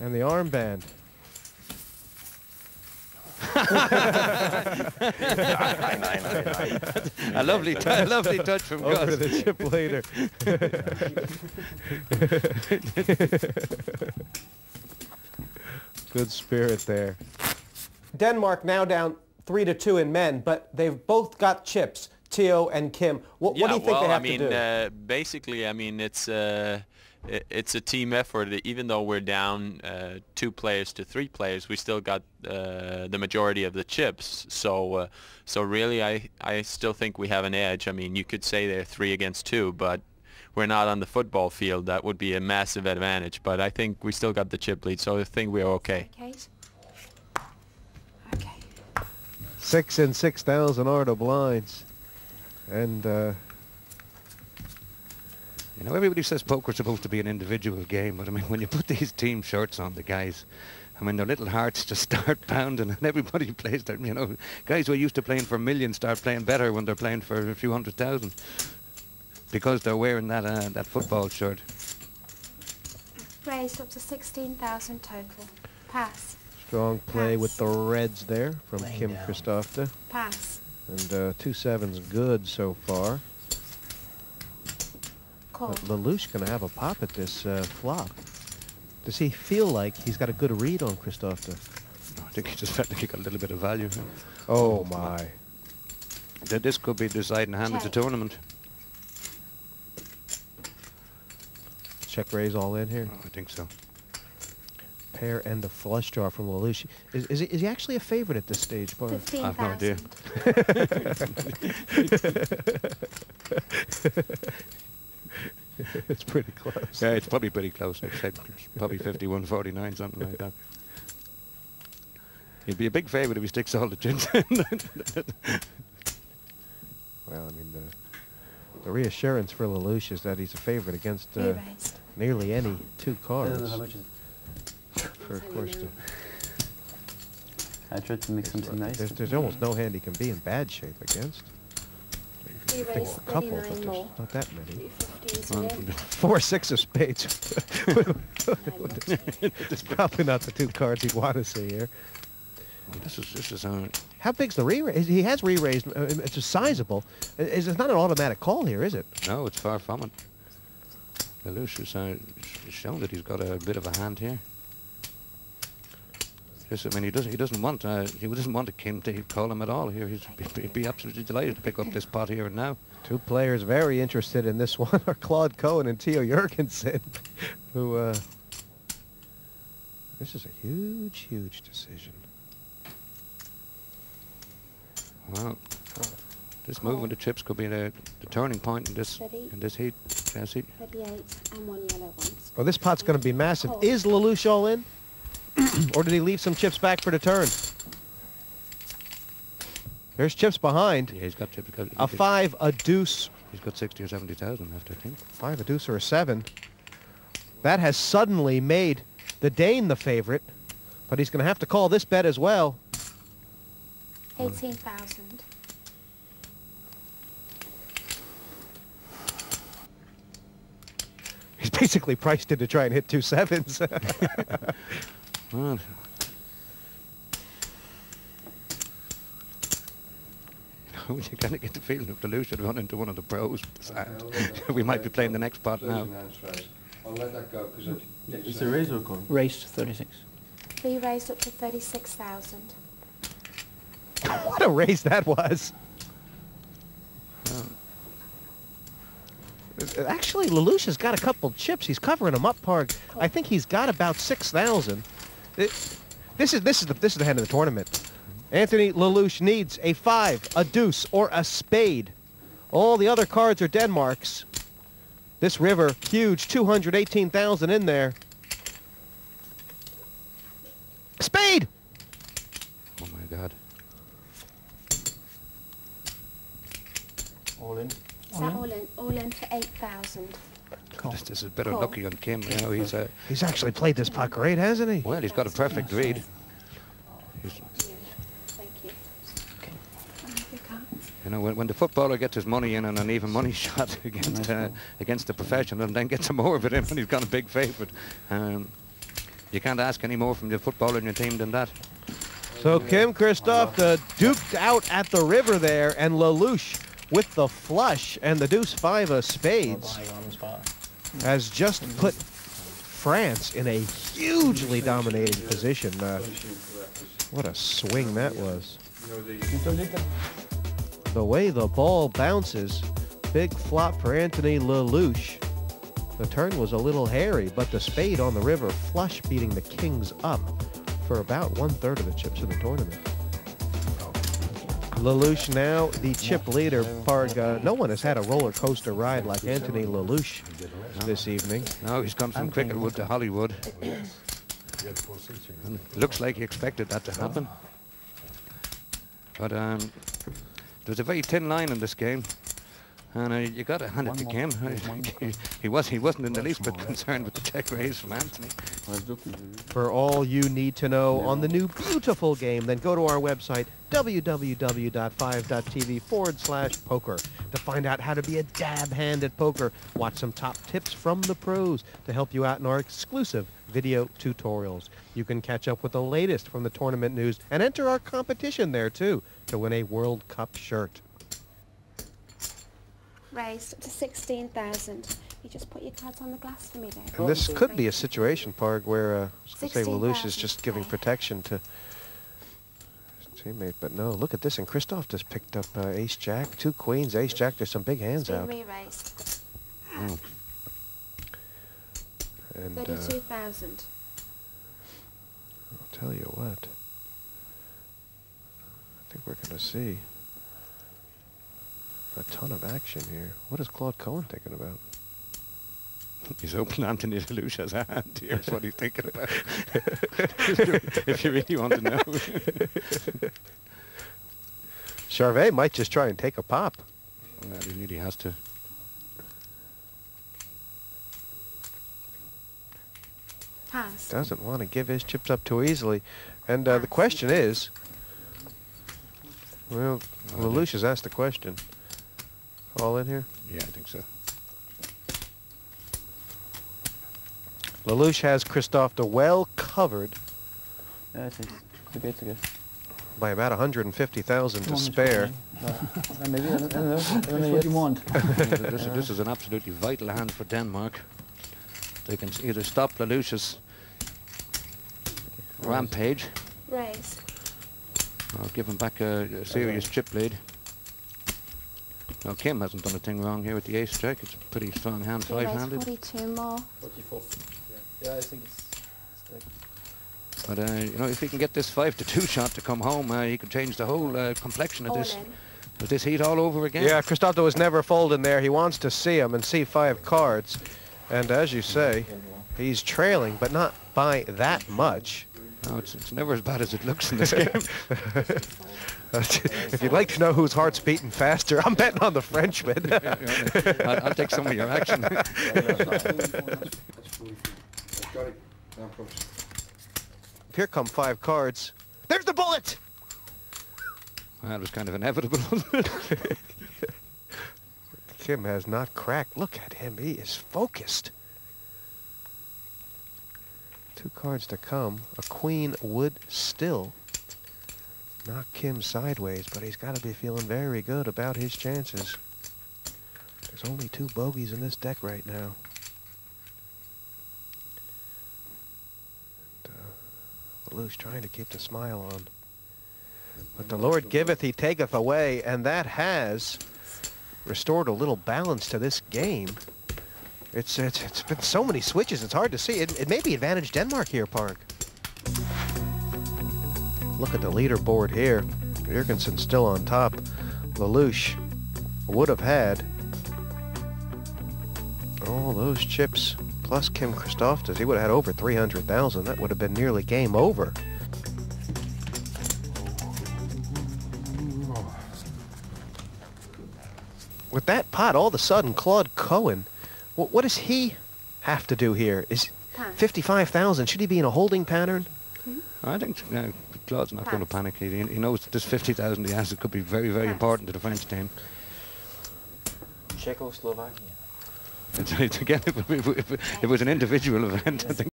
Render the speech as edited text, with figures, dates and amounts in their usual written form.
And the armband. A lovely touch from Gus. Over the chip later. Good spirit there. Denmark now down 3-2 in men, but they've both got chips, Theo and Kim. What do you think they have to do? Basically, I mean, it's a team effort. Even though we're down 2 players to 3 players, we still got the majority of the chips. So really, I still think we have an edge. I mean, you could say they're 3 against 2, but we're not on the football field. That would be a massive advantage. But I think we still got the chip lead, so I think we're okay. Okay. 6 and 6,000 are the blinds. And you know, everybody says poker's supposed to be an individual game, but I mean, when you put these team shirts on the guys, I mean, their little hearts just start pounding, and everybody plays their, you know, guys who are used to playing for millions start playing better when they're playing for a few 100,000 because they're wearing that football shirt. Raised up to 16,000 total. Pass. strong play Pass. with the reds there from Laying Kim down. Kristofte. Pass. And 2 sevens good so far. Call. But Lelouch going to have a pop at this flop. Does he feel like he's got a good read on Kristofte? I think he just felt like he got a little bit of value. Oh my. This could be the deciding hand of the Check. tournament. Check raise all in here. I think so. Pair and a flush draw from Lelouch. Is he actually a favorite at this stage, Barr? 15,000. It's pretty close. Yeah, it's probably pretty close. I'd say it's probably 51-49, something like that. He'd be a big favorite if he sticks all the chips in. Well, I mean, the reassurance for Lelouch is that he's a favorite against Re-raised. nearly any 2 I don't cards. know how much is it. For of course, I tried to make something nice. there's almost no hand he can be in bad shape against. I think Re-raised a couple, but 39 there's more. not that many. 350s again. 4 6 of spades. It's probably not the 2 cards he'd want to see here. This is How big's the re-raise? He has re-raised. It's a sizable. It's not an automatic call here, is it? no, it's far from it. Lelouch has shown that he's got a bit of a hand here. This, I mean, he doesn't want Kim to call him at all here. He'd be absolutely delighted to pick up this pot here and now. 2 players very interested in this one are Claude Cohen and Theo Jurgensen, who, this is a huge, huge decision. Well, this move with the chips could be the turning point in this Steady. heat. Jesse. 38 and 1 yellow ones. Well, this pot's going to be massive. Is Lelouch all in? Or did he leave some chips back for the turn? There's chips behind. Yeah, he's got chips. A 5, a deuce. He's got 60 or 70,000 left, I think. 5, a deuce, or a 7. That has suddenly made the Dane the favorite, but he's going to have to call this bet as well. 18,000. He's basically priced in to try and hit 2 sevens. Well, you kind of get the feeling if Lelouch had run into one of the pros, we might be playing the next pot now. I'll let that go because It's a raise or call? Raised 36. Re-raised up to 36,000. What a raise that was. Actually, Lelouch has got a couple chips. He's covering them up, Parg. I think he's got about 6,000. This is the hand of the tournament. Anthony Lelouch needs a 5, a deuce, or a spade. All the other cards are Denmark's. This river, huge, 218,000 in there. Spade! Oh my God. All in. Is that all in? All in for 8,000. This is a bit Call. unlucky on Kim. You know, He's actually played this pot great, hasn't he? well, he's got a perfect read. Thank you. Okay. I have your cards. You know, when the footballer gets his money in on an even money shot against the professional, and then gets some more of it in when he's got a big favourite. You can't ask any more from the footballer in your team than that. So Kim Christophe duked out at the river there, and Lelouch with the flush, and the deuce 5 of spades has just put France in a hugely dominating position. What a swing that was. The way the ball bounces, big flop for Anthony Lelouch. The turn was a little hairy, but the spade on the river flush beating the kings up for about 1/3 of the chips in the tournament. Lelouch now the chip leader. Parg, no one has had a roller coaster ride like Anthony Lelouch this evening. No, he's come from Cricketwood to Hollywood. And looks like he expected that to happen. But there's a very thin line in this game. And you got to hand it to Kim. he wasn't in the least bit concerned with the check raise from Anthony. For all you need to know on the new beautiful game, then go to our website, www.5.tv/poker, to find out how to be a dab hand at poker. Watch some top tips from the pros to help you out in our exclusive video tutorials. You can catch up with the latest from the tournament news and enter our competition there, too, to win a World Cup shirt. Raised up to 16,000. You just put your cards on the glass for me there. And this could be a situation, Parg, where I was going to say Lelouch is 16,000. just giving protection to his teammate, but no, look at this, and Christophe just picked up ace-jack, 2 queens, ace-jack. There's some big hands It's been out. re-raised. And 32,000. I'll tell you what, I think we're going to see a ton of action here. What is Claude Cohen thinking about? He's hoping Anthony Lelouch has a hand here. That's what he's thinking about. If you really want to know. Charvet might just try and take a pop. Well, he really has to. Pass. Doesn't want to give his chips up too easily. And the question is, well, Lelouch has asked the question. All in here? Yeah, I think so. Lelouch has Christophe well covered Yeah, it's okay, it's okay. by about 150,000 to spare. Maybe, I don't know. That's what you want. This is an absolutely vital hand for Denmark. They can either stop Lelouch's rampage Raise. or give him back a serious chip lead. Now Kim hasn't done a thing wrong here with the ace-jack. It's a pretty strong hand, You raise 5-handed. 42 more. Yeah, I think it's like... But you know, if he can get this 5-2 shot to come home, he could change the whole complexion of All this. in. Of this heat all over again. Yeah, Christophe was never folding there. He wants to see him and see 5 cards. And as you say, he's trailing, but not by that much. No, it's never as bad as it looks in this game. If you'd like to know whose heart's beating faster, I'm betting on the Frenchman. I'll take some of your action. That's fully free. I've got it. Now close. Here come 5 cards. There's the bullet! That was kind of inevitable. Kim has not cracked. Look at him. He is focused. 2 cards to come. A queen would still knock Kim sideways, but he's got to be feeling very good about his chances. There's only 2 bogeys in this deck right now. Lelouch trying to keep the smile on. But the Lord giveth, he taketh away, and that has restored a little balance to this game. It's been so many switches, it's hard to see. It may be advantage Denmark here, Park. Look at the leaderboard here. Jurgensen still on top. Lelouch would have had all those chips plus Kim Christophe. He would have had over 300,000. That would have been nearly game over. With that pot, all of a sudden, Claude Cohen, what does he have to do here? Is 55,000, should he be in a holding pattern? I think Claude's not going to panic. He knows that this 50,000 he has, it could be very, very important to the French team. Czechoslovakia. Again, if it was an individual event, I think